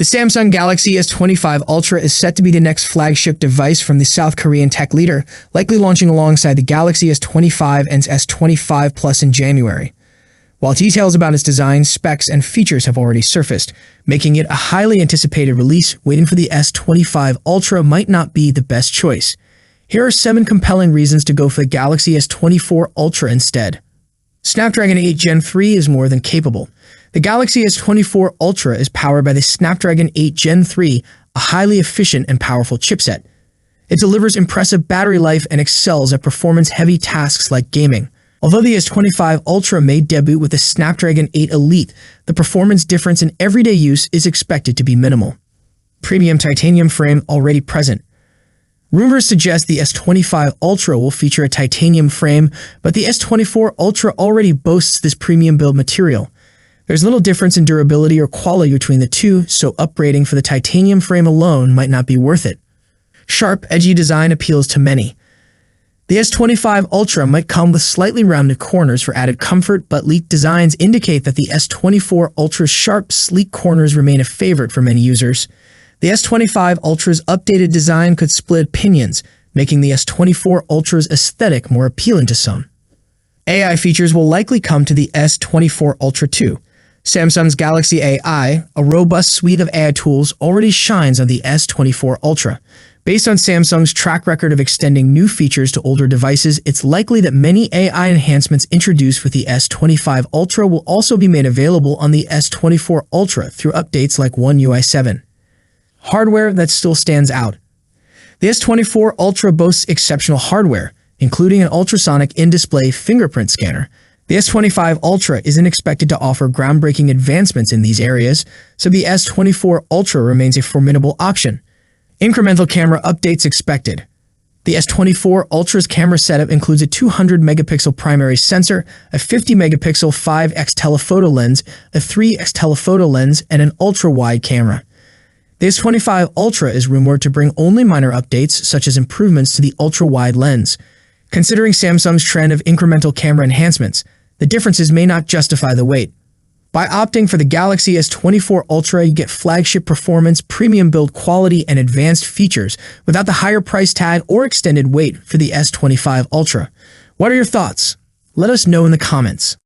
The Samsung Galaxy S25 Ultra is set to be the next flagship device from the South Korean tech leader, likely launching alongside the Galaxy S25 and S25 Plus in January. While details about its design, specs, and features have already surfaced, making it a highly anticipated release, waiting for the S25 Ultra might not be the best choice. Here are 7 compelling reasons to go for the Galaxy S24 Ultra instead. Snapdragon 8 Gen 3 is more than capable. The Galaxy S24 Ultra is powered by the Snapdragon 8 Gen 3, a highly efficient and powerful chipset. It delivers impressive battery life and excels at performance-heavy tasks like gaming. Although the S25 Ultra may debut with the Snapdragon 8 Elite, the performance difference in everyday use is expected to be minimal. Premium titanium frame already present. Rumors suggest the S25 Ultra will feature a titanium frame, but the S24 Ultra already boasts this premium build material. There's little difference in durability or quality between the two, so upgrading for the titanium frame alone might not be worth it. Sharp, edgy design appeals to many. The S25 Ultra might come with slightly rounded corners for added comfort, but leaked designs indicate that the S24 Ultra's sharp, sleek corners remain a favorite for many users. The S25 Ultra's updated design could split opinions, making the S24 Ultra's aesthetic more appealing to some. AI features will likely come to the S24 Ultra too. Samsung's Galaxy AI, a robust suite of AI tools, already shines on the S24 Ultra. Based on Samsung's track record of extending new features to older devices, it's likely that many AI enhancements introduced with the S25 Ultra will also be made available on the S24 Ultra through updates like One UI 7. Hardware that still stands out. The S24 Ultra boasts exceptional hardware, including an ultrasonic in-display fingerprint scanner. The S25 Ultra isn't expected to offer groundbreaking advancements in these areas, so the S24 Ultra remains a formidable option. Incremental camera updates expected. The S24 Ultra's camera setup includes a 200-megapixel primary sensor, a 50-megapixel 5x telephoto lens, a 3x telephoto lens, and an ultra-wide camera. The S25 Ultra is rumored to bring only minor updates, such as improvements to the ultra-wide lens. Considering Samsung's trend of incremental camera enhancements, the differences may not justify the wait. By opting for the Galaxy S24 Ultra, you get flagship performance, premium build quality, and advanced features without the higher price tag or extended wait for the S25 Ultra. What are your thoughts? Let us know in the comments.